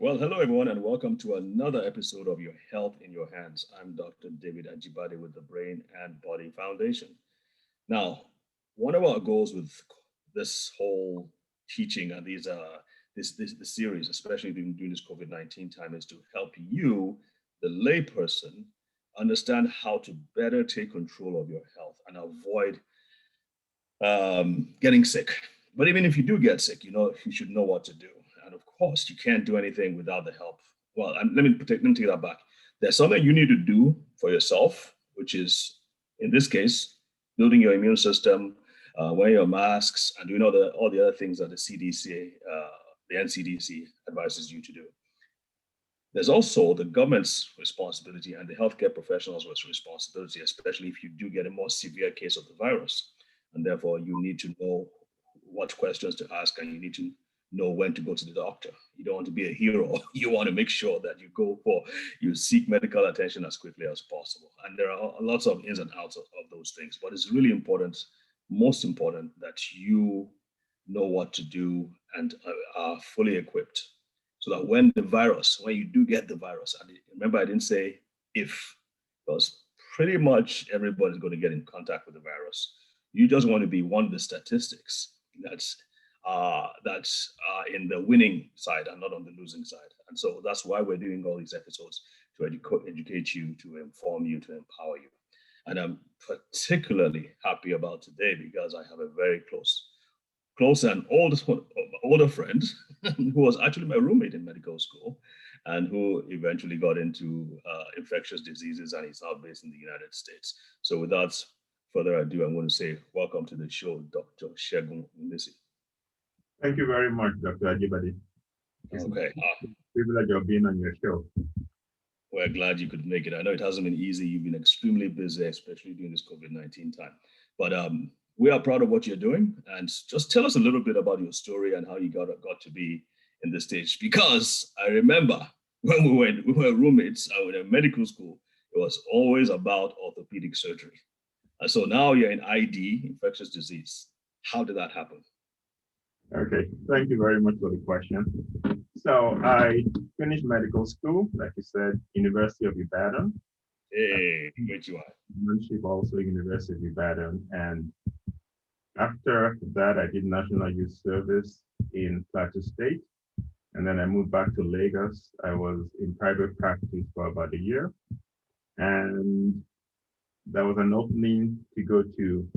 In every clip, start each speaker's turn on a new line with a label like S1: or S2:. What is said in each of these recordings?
S1: Well, hello everyone, and welcome to another episode of Your Health in Your Hands. I'm Dr. David Ajibade with the Brain and Body Foundation. Now, one of our goals with this whole teaching and this series, especially during this COVID-19 time, is to help you, the layperson, understand how to better take control of your health and avoid getting sick. But even if you do get sick, you should know what to do. And of course, you can't do anything without the help. Well, let me take that back. There's something you need to do for yourself, which is, in this case, building your immune system, wearing your masks, and doing all the other things that the NCDC advises you to do. There's also the government's responsibility and the healthcare professionals' responsibility, especially if you do get a more severe case of the virus. And therefore, you need to know what questions to ask, and you need to know when to go to the doctor. You don't want to be a hero. You want to make sure that you seek medical attention as quickly as possible. And there are lots of ins and outs of those things, but it's really important, most important, that you know what to do and are fully equipped so that when you do get the virus, and remember I didn't say if, because pretty much everybody's going to get in contact with the virus. You just want to be one of the statistics that's in the winning side and not on the losing side. And so that's why we're doing all these episodes, to educate you, to inform you, to empower you. And I'm particularly happy about today because I have a very close and older friend who was actually my roommate in medical school and who eventually got into infectious diseases, and he's now based in the United States. So without further ado, I'm going to say welcome to the show, Dr. Ogunlesi.
S2: Thank you very much, Dr. Ajibade. It's
S1: Okay.
S2: a privilege of being on your show.
S1: We're glad you could make it. I know it hasn't been easy. You've been extremely busy, especially during this COVID-19 time. But we are proud of what you're doing. And just tell us a little bit about your story and how you got to be in this stage. Because I remember when we were roommates in medical school, it was always about orthopedic surgery. And so now you're in ID, infectious disease. How did that happen?
S2: Okay, thank you very much for the question. So I finished medical school, like you said, University of Ibadan.
S1: Hey, great you are.
S2: Internship also University of Ibadan. And after that, I did National Youth Service in Plateau State. And then I moved back to Lagos. I was in private practice for about a year. And there was an opening to go to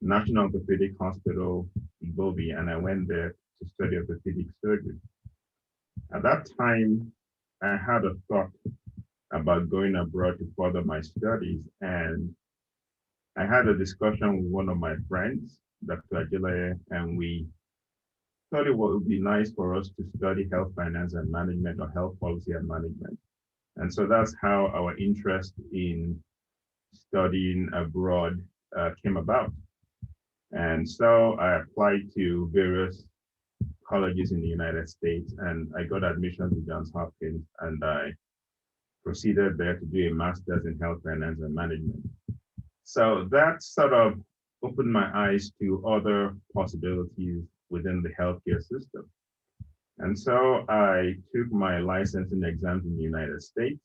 S2: National Orthopedic Hospital in Bobi, and I went there to study orthopedic surgery. At that time, I had a thought about going abroad to further my studies, and I had a discussion with one of my friends, Dr. Ajibade, and we thought it would be nice for us to study health finance and management, or health policy and management. And so that's how our interest in studying abroad came about. And so I applied to various colleges in the United States, and I got admission to Johns Hopkins, and I proceeded there to do a master's in health finance and management. So that sort of opened my eyes to other possibilities within the healthcare system. And so I took my licensing exams in the United States.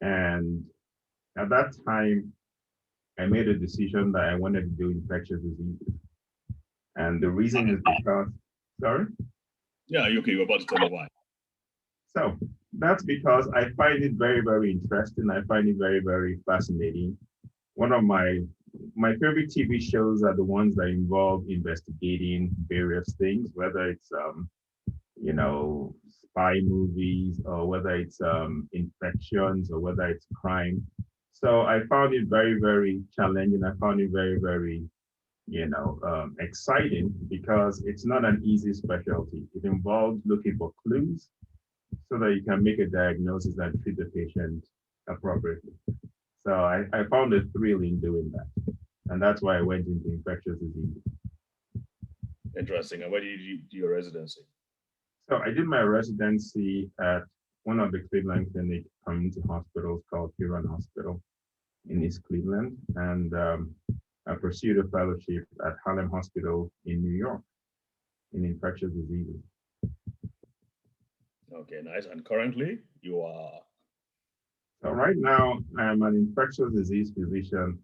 S2: And at that time, I made a decision that I wanted to do infectious diseases. And the reason is because, sorry?
S1: Yeah, okay, you're about to tell me why.
S2: So that's because I find it very, very interesting. I find it very, very fascinating. One of my favorite TV shows are the ones that involve investigating various things, whether it's spy movies, or whether it's infections, or whether it's crime. So I found it very, very challenging. I found it very, very, exciting, because it's not an easy specialty. It involves looking for clues so that you can make a diagnosis and treat the patient appropriately. So I found a thrill in doing that. And that's why I went into infectious disease.
S1: Interesting. And where did you do your residency?
S2: So I did my residency at one of the Cleveland Clinic community hospitals called Huron Hospital in East Cleveland. And I pursued a fellowship at Harlem Hospital in New York in infectious diseases.
S1: Okay, nice. And currently you are.
S2: So right now, I'm an infectious disease physician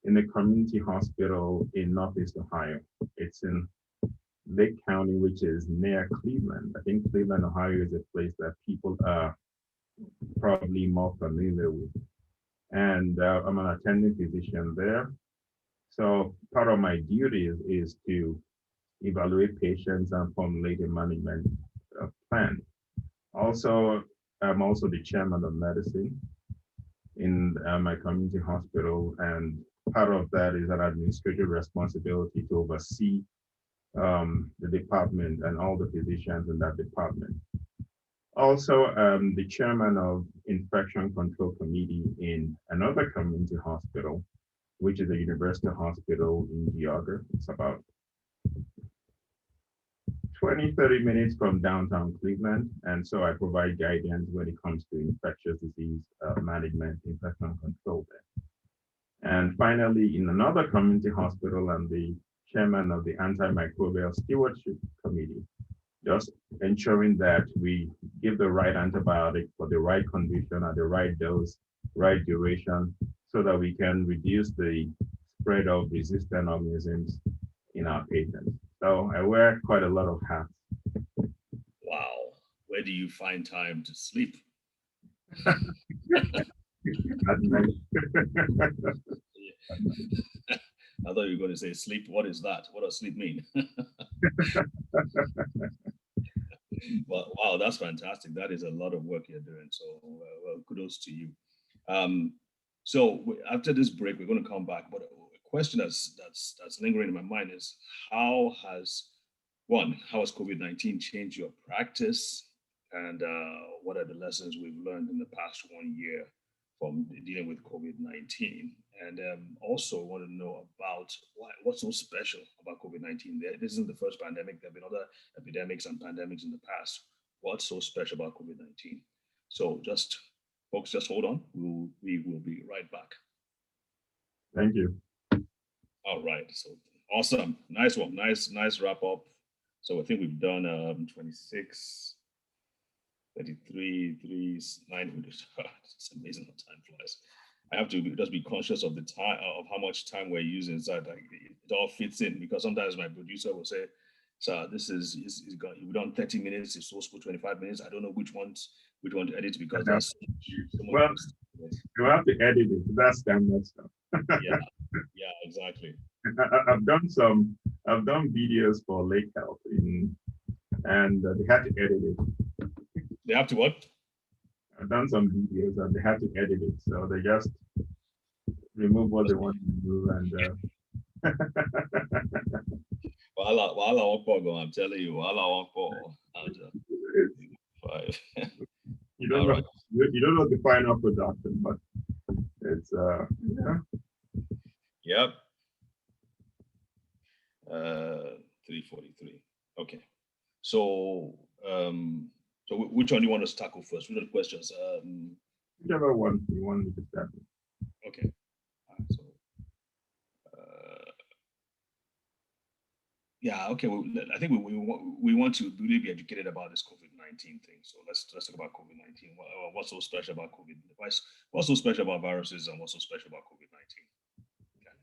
S2: in a community hospital in Northeast Ohio. It's in Lake County, which is near Cleveland. I think Cleveland, Ohio is a place that people are probably more familiar with. And I'm an attending physician there. So part of my duties is to evaluate patients and formulate a management plan. Also, I'm also the chairman of medicine in my community hospital, and part of that is an administrative responsibility to oversee the department and all the physicians in that department. Also, the chairman of infection control committee in another community hospital, which is a university hospital in Geauga. It's about 20, 30 minutes from downtown Cleveland. And so I provide guidance when it comes to infectious disease management, infection control there. And finally, in another community hospital, I'm the chairman of the antimicrobial stewardship committee, just ensuring that we give the right antibiotic for the right condition at the right dose, right duration, so that we can reduce the spread of resistant organisms in our patients. So I wear quite a lot of hats.
S1: Wow. Where do you find time to sleep?
S2: At night.
S1: I thought you were going to say sleep. What is that? What does sleep mean? Well, wow, that's fantastic. That is a lot of work you're doing. So, well, kudos to you. So after this break, we're going to come back. But a question that's lingering in my mind is how has COVID-19 changed your practice, and what are the lessons we've learned in the past 1 year from dealing with COVID-19? And also want to know about what's so special about COVID-19. This isn't the first pandemic. There have been other epidemics and pandemics in the past. What's so special about COVID-19? So folks, just hold on. We will be right back.
S2: Thank you.
S1: All right. So awesome. Nice one. Nice wrap up. So I think we've done 26, 33, 3, 9. It's amazing how time flies. I have to just be conscious of the time, of how much time we're using, so that it all fits in. Because sometimes my producer will say, "So this is we've done 30 minutes. It's supposed to put 25 minutes. I don't know which one to edit because there's so much."
S2: Well, you have to edit it. That's standard stuff.
S1: Yeah, exactly.
S2: I've done videos for Lake Health and they had to edit it.
S1: They have to what?
S2: I've done some videos and they had to edit it, so they just remove what they want to remove and
S1: I'm telling you, five.
S2: you don't know you don't know the final production, but it's yeah.
S1: Yep. 3:43. Okay. So so which one do you want us to tackle first? Which are the questions?
S2: Whichever one you want me to start with.
S1: Okay. So yeah, okay. Well, I think we want to really be educated about this COVID-19 thing. So let's talk about COVID-19. What's so special about COVID? What's so special about viruses, and what's so special about COVID-19? Okay.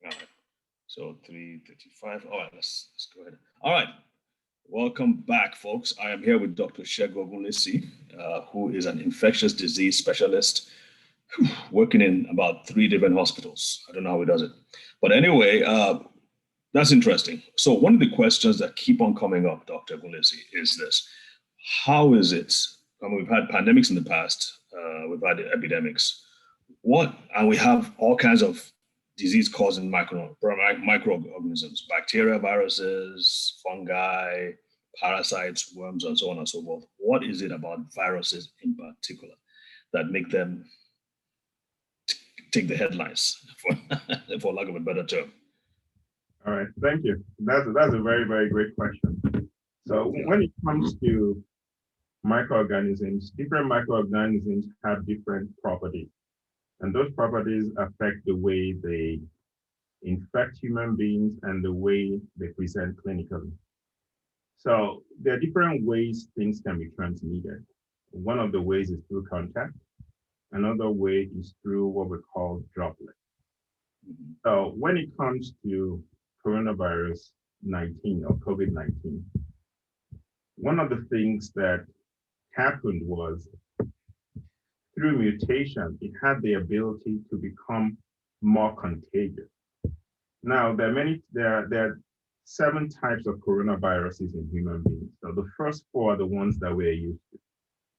S1: All right. So 3:35. All right, let's go ahead. All right. Welcome back, folks. I am here with Dr. Ogunlesi, who is an infectious disease specialist working in about 3 different hospitals. I don't know how he does it. But anyway, that's interesting. So one of the questions that keep on coming up, Dr. Ogunlesi, is this. How is it, we've had pandemics in the past, we've had epidemics, and we have all kinds of disease-causing microorganisms, bacteria, viruses, fungi, parasites, worms, and so on and so forth. What is it about viruses in particular that make them take the headlines, for lack of a better term?
S2: All right, thank you. That's a very, very great question. So when it comes to microorganisms, different microorganisms have different properties. And those properties affect the way they infect human beings and the way they present clinically. So there are different ways things can be transmitted. One of the ways is through contact. Another way is through what we call droplets.
S1: Mhm.
S2: So when it comes to coronavirus 19 or COVID-19, one of the things that happened was through mutation, it had the ability to become more contagious. Now, there are 7 types of coronaviruses in human beings. So the first 4 are the ones that we're used to.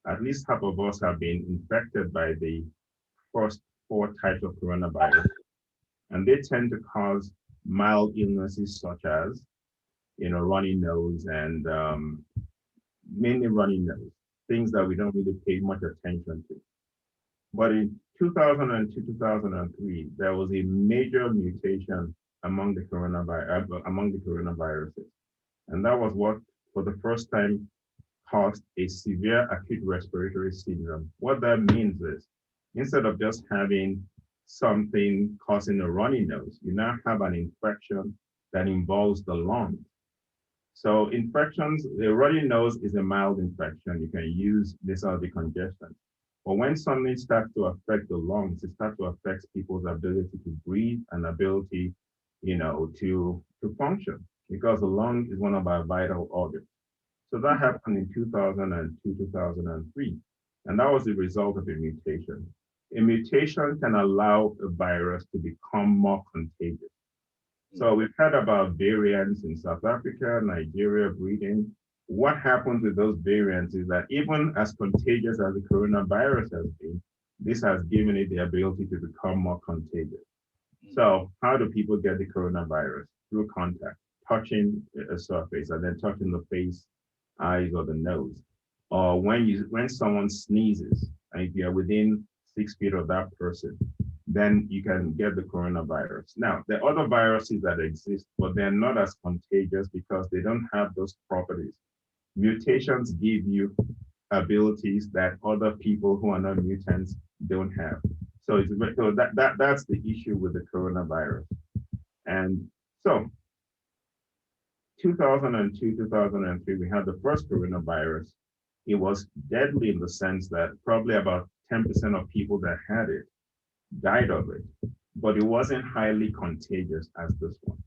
S2: At least half of us have been infected by the first 4 types of coronavirus, and they tend to cause mild illnesses such as, runny nose and mainly runny nose, things that we don't really pay much attention to. But in 2002, 2003, there was a major mutation among the coronaviruses. And that was what, for the first time, caused a severe acute respiratory syndrome. What that means is, instead of just having something causing a runny nose, you now have an infection that involves the lungs. So infections, the runny nose is a mild infection. You can use nasal decongestant. But when something starts to affect the lungs, it starts to affect people's ability to breathe and ability, to function, because the lung is one of our vital organs. So that happened in 2002, 2003. And that was the result of a mutation. A mutation can allow a virus to become more contagious. So we've heard about variants in South Africa, Nigeria, Britain. What happens with those variants is that even as contagious as the coronavirus has been, this has given it the ability to become more contagious. So how do people get the coronavirus? Through contact, touching a surface and then touching the face, eyes, or the nose. Or when someone sneezes, and if you're within 6 feet of that person, then you can get the coronavirus. Now, there are other viruses that exist, but they're not as contagious because they don't have those properties. Mutations give you abilities that other people who are not mutants don't have. So that's the issue with the coronavirus. And so 2002, 2003, we had the first coronavirus. It was deadly in the sense that probably about 10% of people that had it died of it, but it wasn't highly contagious as this one.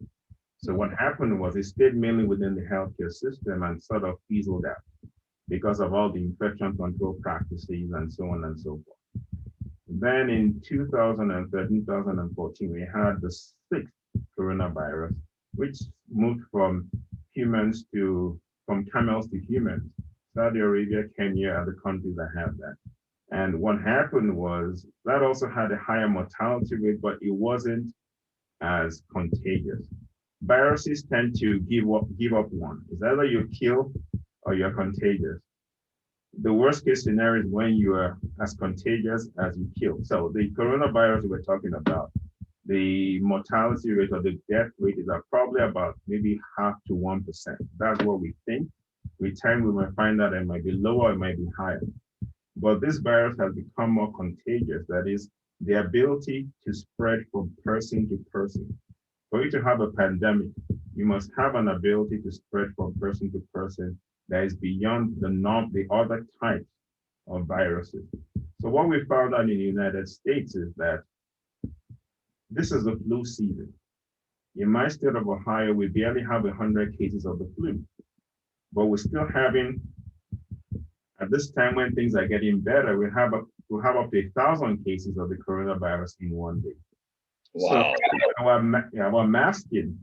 S2: So what happened was it stayed mainly within the healthcare system and sort of fizzled out because of all the infection control practices and so on and so forth. Then in 2013, 2014, we had the 6th coronavirus, which moved from camels to humans. Saudi Arabia, Kenya are the countries that have that. And what happened was that also had a higher mortality rate, but it wasn't as contagious. Viruses tend to give up one. It's either you kill or you're contagious. The worst case scenario is when you are as contagious as you kill. So the coronavirus we're talking about, the mortality rate or the death rate is probably about maybe 0.5 to 1%. That's what we think. With time, we might find that it might be lower, it might be higher. But this virus has become more contagious. That is, the ability to spread from person to person. For you to have a pandemic, you must have an ability to spread from person to person that is beyond the other types of viruses. So what we found out in the United States is that this is the flu season. In my state of Ohio, we barely have 100 cases of the flu, but we're still having, at this time when things are getting better, we have up to 1,000 cases of the coronavirus in one day.
S1: Wow.
S2: So our masking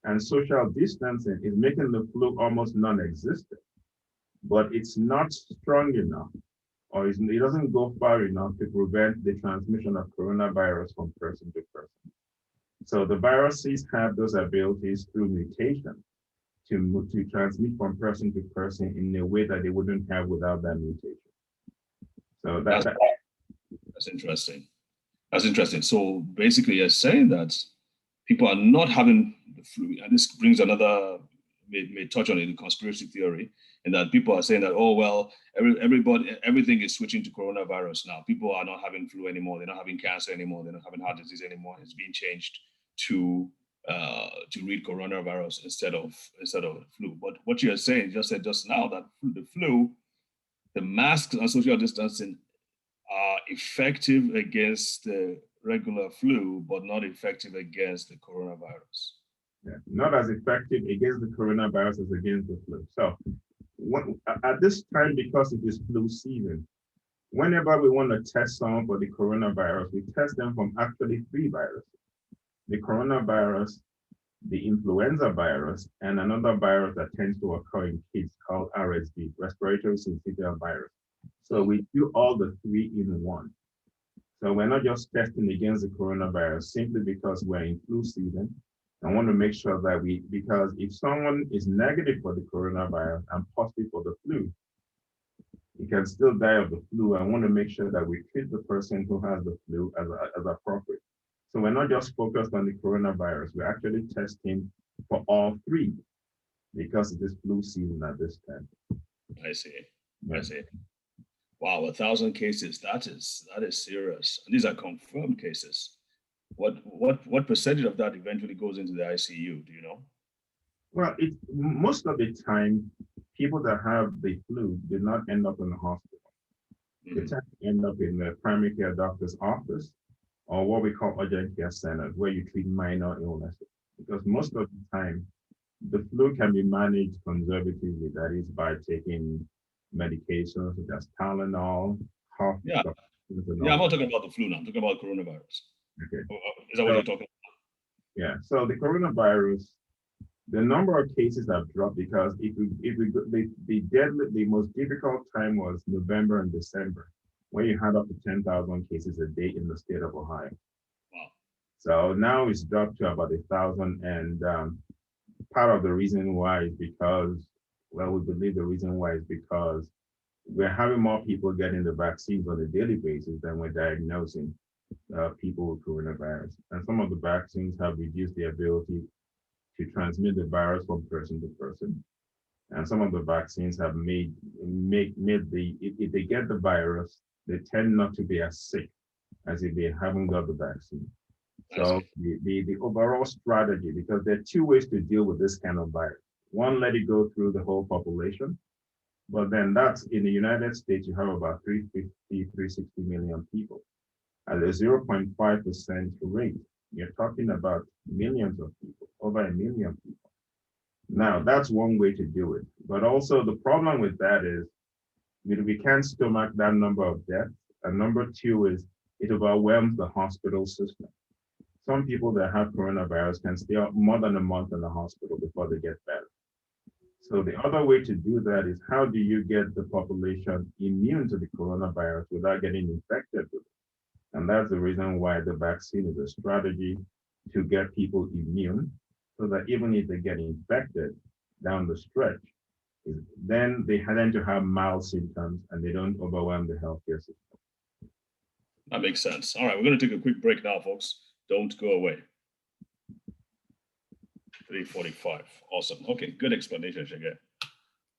S2: and social distancing is making the flu almost non-existent, but it's not strong enough, or it doesn't go far enough to prevent the transmission of coronavirus from person to person. So the viruses have those abilities through mutation to transmit from person to person in a way that they wouldn't have without that mutation. So
S1: that's interesting. That's interesting. So basically, you're saying that people are not having the flu, and this brings another may touch on it, the conspiracy theory, and that people are saying that, oh well, everything is switching to coronavirus now. People are not having flu anymore. They're not having cancer anymore. They're not having heart disease anymore. It's being changed to to read coronavirus instead of flu. But what you're saying, you just said just now that the flu, the masks and social distancing are effective against the regular flu, but not effective against the coronavirus.
S2: Yeah, not as effective against the coronavirus as against the flu. So at this time, because it is flu season, whenever we want to test someone for the coronavirus, we test them from actually three viruses: the coronavirus, the influenza virus, and another virus that tends to occur in kids called RSV, respiratory syncytial virus. So we do all the three in one. So we're not just testing against the coronavirus simply because we're in flu season. I want to make sure that because if someone is negative for the coronavirus and positive for the flu, you can still die of the flu. I want to make sure that we treat the person who has the flu as appropriate. So we're not just focused on the coronavirus. We're actually testing for all three because it is flu season at this time.
S1: I see. Yeah. I see. Wow, 1,000 cases. That is serious. And these are confirmed cases. What percentage of that eventually goes into the ICU? Do you know?
S2: Well, most of the time, people that have the flu did not end up in the hospital. They tend to end up in the primary care doctor's office or what we call urgent care centers, where you treat minor illnesses. Because most of the time, the flu can be managed conservatively, that is by taking medications such as Tylenol, cough.
S1: Yeah, I'm not talking about the flu now. I'm talking about coronavirus.
S2: Okay.
S1: Is that what you're talking about?
S2: Yeah, so the coronavirus, the number of cases have dropped because the most difficult time was November and December, when you had up to 10,000 cases a day in the state of Ohio.
S1: Wow.
S2: So now it's dropped to about 1,000, and part of the reason why is because, well, we believe the reason why is because we're having more people getting the vaccines on a daily basis than we're diagnosing people with coronavirus. And some of the vaccines have reduced the ability to transmit the virus from person to person. And some of the vaccines have made if they get the virus, they tend not to be as sick as if they haven't got the vaccine. So the overall strategy, because there are two ways to deal with this kind of virus. One, let it go through the whole population. But then that's in the United States, you have about 350, 360 million people. At a 0.5% rate, you're talking about millions of people, over 1 million people. Now, that's one way to do it. But also the problem with that is we can't stomach that number of deaths. And number two is it overwhelms the hospital system. Some people that have coronavirus can stay more than a month in the hospital before they get better. So the other way to do that is, how do you get the population immune to the coronavirus without getting infected with it? And that's the reason why the vaccine is a strategy to get people immune, so that even if they get infected down the stretch, then they tend to have mild symptoms and they don't overwhelm the healthcare system.
S1: That makes sense. All right, we're going to take a quick break now, folks. Don't go away. 3:45. Awesome. Okay, good explanation, Shige.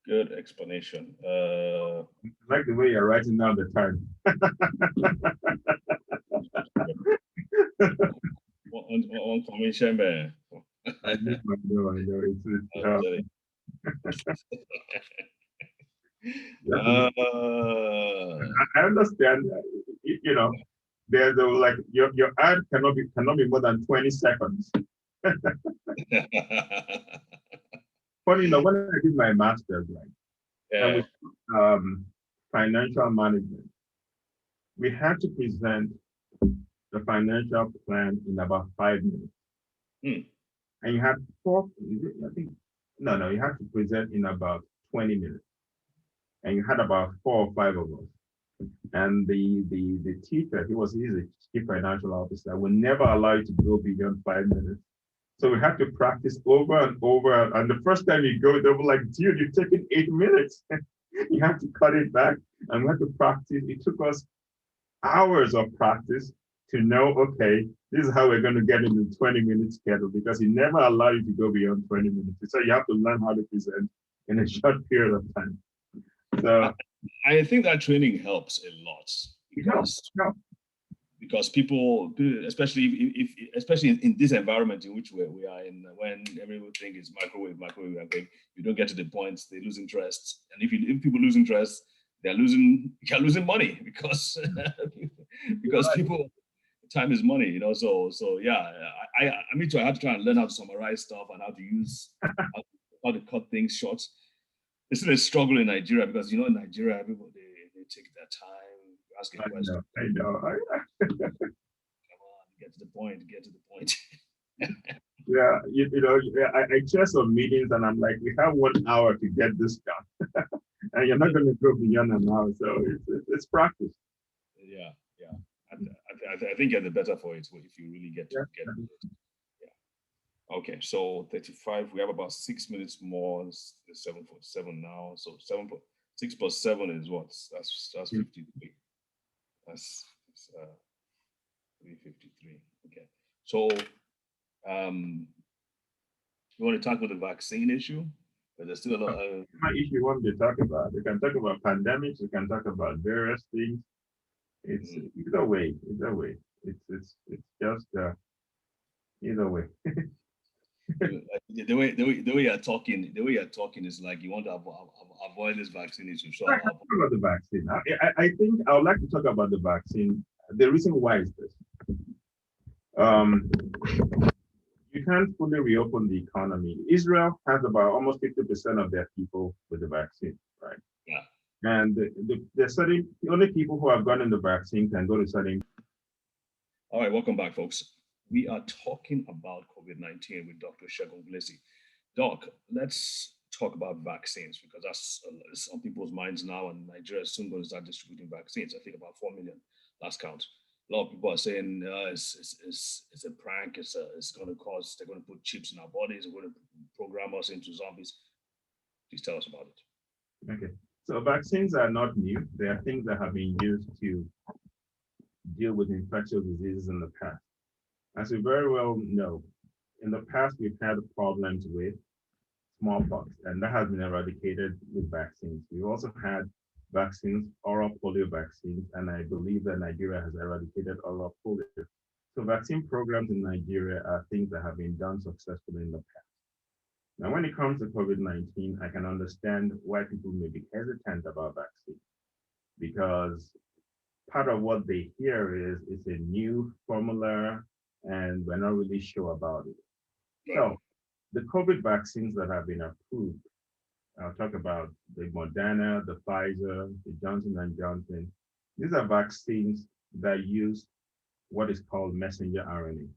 S1: Good explanation.
S2: I like the way you're writing down the time.
S1: On commission, man.
S2: I know. I understand that. You know, there's like your ad cannot be more than 20 seconds. Funny enough, when I did my master's, and with financial management, we had to present the financial plan in about 5 minutes. And you had you had to present in about 20 minutes. And you had about 4 or 5 of us. And the teacher, he's a chief financial officer, will never allow you to go beyond 5 minutes. So we had to practice over and over. And the first time you go, they were like, dude, you've taken 8 minutes. You have to cut it back. And we had to practice. It took us hours of practice to know, okay, this is how we're going to get into 20-minute schedule, because he never allowed you to go beyond 20 minutes. So you have to learn how to present in a short period of time. So
S1: I think that training helps a lot, because people, especially especially in this environment in which we are in, when everything is microwave, you don't get to the point, they lose interest. And if people lose interest, you're losing money because people, time is money, so yeah, I mean, I had to try and learn how to summarize stuff and how to use how to cut things short. It's still a struggle in Nigeria because in Nigeria, everybody they take their time, ask a question.
S2: I know.
S1: Come on, get to the point.
S2: Yeah, I chair some meetings and I'm like, we have 1 hour to get this done, and you're not going to go beyond an hour. So it's practice.
S1: Yeah. I think you're the better for it if you really get to get it. Yeah. Okay, so 35. We have about 6 minutes more. It's 7:47 now. So 6 plus 7 is what? That's 53. That's 353. Okay. So you want to talk about the vaccine issue? But there's still a lot of
S2: issue you want to talk about. We can talk about pandemics, we can talk about various things. It's either way. It's just either way.
S1: The way you're talking is like you want to avoid this vaccine issue. So
S2: talk about the vaccine. I think I would like to talk about the vaccine. The reason why is this. You can't fully reopen the economy. Israel has about almost 50% of their people with the vaccine, right?
S1: Yeah.
S2: And the only people who have gotten the vaccine can go to certain.
S1: All right, welcome back, folks. We are talking about COVID-19 with Dr. Ogunlesi. Doc, let's talk about vaccines because that's on people's minds now, and Nigeria is soon going to start distributing vaccines. I think about 4 million last count. A lot of people are saying it's a prank. They're going to put chips in our bodies. They're going to program us into zombies. Please tell us about it.
S2: Okay, so vaccines are not new. They are things that have been used to deal with infectious diseases in the past. As we very well know, in the past we've had problems with smallpox, and that has been eradicated with vaccines. We also had vaccines, oral polio vaccines, and I believe that Nigeria has eradicated oral polio. So vaccine programs in Nigeria are things that have been done successfully in the past. Now, when it comes to COVID-19, I can understand why people may be hesitant about vaccines because part of what they hear is it's a new formula and we're not really sure about it. So the COVID vaccines that have been approved, I'll talk about the Moderna, the Pfizer, the Johnson & Johnson. These are vaccines that use what is called messenger RNA.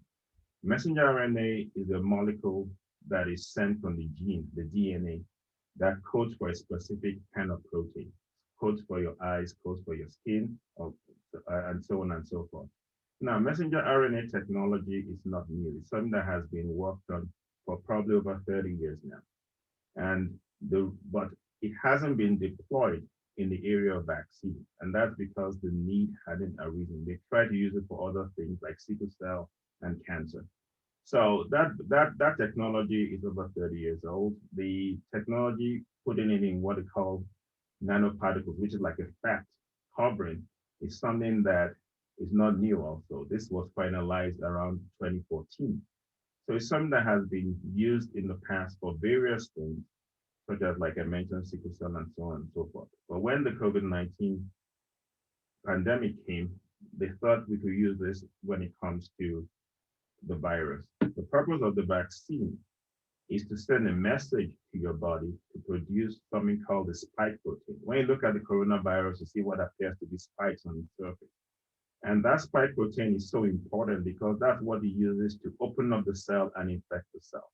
S2: Messenger RNA is a molecule that is sent from the gene, the DNA, that codes for a specific kind of protein, codes for your eyes, codes for your skin, and so on and so forth. Now, messenger RNA technology is not new. It's something that has been worked on for probably over 30 years now. But it hasn't been deployed in the area of vaccine. And that's because the need hadn't arisen. They tried to use it for other things like sickle cell and cancer. So that technology is over 30 years old. The technology putting it in what they call nanoparticles, which is like a fat covering, is something that is not new also. This was finalized around 2014. So it's something that has been used in the past for various things, such as, like I mentioned, sickle cell and so on and so forth. But when the COVID-19 pandemic came, they thought we could use this when it comes to the virus. The purpose of the vaccine is to send a message to your body to produce something called the spike protein. When you look at the coronavirus, you see what appears to be spikes on the surface. And that spike protein is so important because that's what it uses to open up the cell and infect the cell.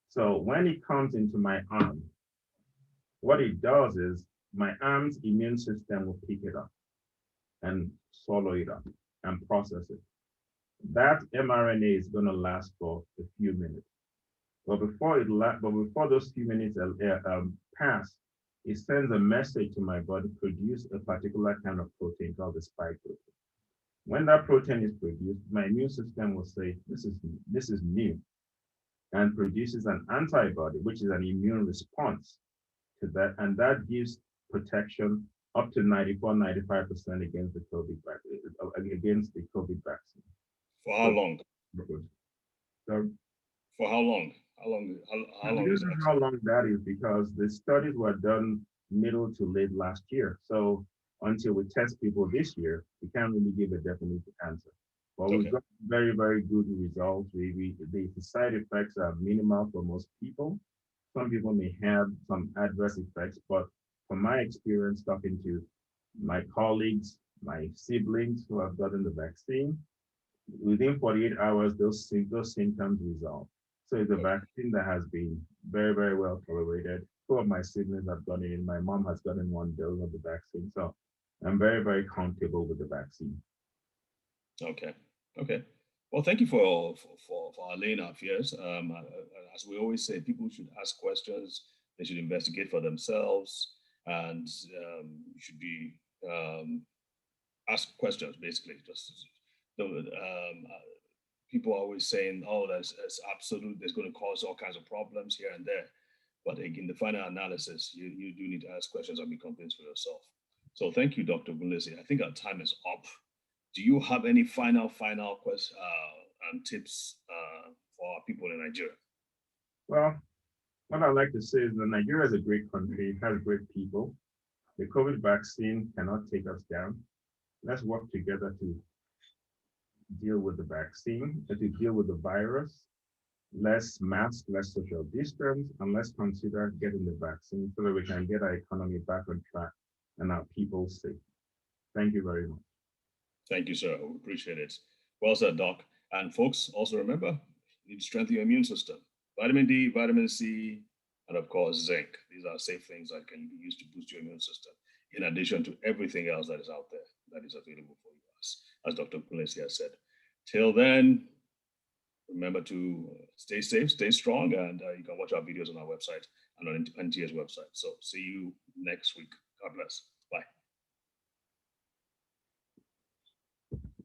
S2: So when it comes into my arm, what it does is my arm's immune system will pick it up and swallow it up and process it. That mRNA is going to last for a few minutes. But before those few minutes pass, it sends a message to my body, produce a particular kind of protein called the spike protein. When that protein is produced, my immune system will say, this is new, and produces an antibody, which is an immune response to that, and that gives protection up to 94, 95% against the COVID against the COVID vaccine.
S1: For how long?
S2: So
S1: For how long? How long
S2: the
S1: is
S2: reason
S1: that?
S2: how long that is because the studies were done middle to late last year. So until we test people this year, we can't really give a definite answer. But we've
S1: Okay.
S2: got very, very good results. The side effects are minimal for most people. Some people may have some adverse effects, but from my experience talking to my colleagues, my siblings who have gotten the vaccine, within 48 hours, those symptoms resolve. So it's a vaccine that has been very, very well tolerated. Two of my siblings have gotten it. My mom has gotten one dose of the vaccine. So I'm very, very comfortable with the vaccine.
S1: Okay. Okay. Well, thank you for laying our fears. As we always say, people should ask questions. They should investigate for themselves, and you should be ask questions. Basically, just people are always saying, "Oh, that's absolute. There's going to cause all kinds of problems here and there." But in the final analysis, you do need to ask questions and be convinced for yourself. So thank you, Dr. Ogunlesi. I think our time is up. Do you have any final questions and tips for our people in Nigeria?
S2: Well, what I'd like to say is that Nigeria is a great country, it has great people. The COVID vaccine cannot take us down. Let's work together to deal with the vaccine, to deal with the virus. Less mask, less social distance, and let's consider getting the vaccine so that we can get our economy back on track and our people safe. Thank you very much.
S1: Thank you, sir. We appreciate it. Well said, Doc. And folks, also remember, you need to strengthen your immune system. Vitamin D, vitamin C, and of course, zinc. These are safe things that can be used to boost your immune system, in addition to everything else that is out there that is available for you, as Dr. Ogunlesi has said. Till then, remember to stay safe, stay strong, and you can watch our videos on our website and on NTA's website. So see you next week. God bless.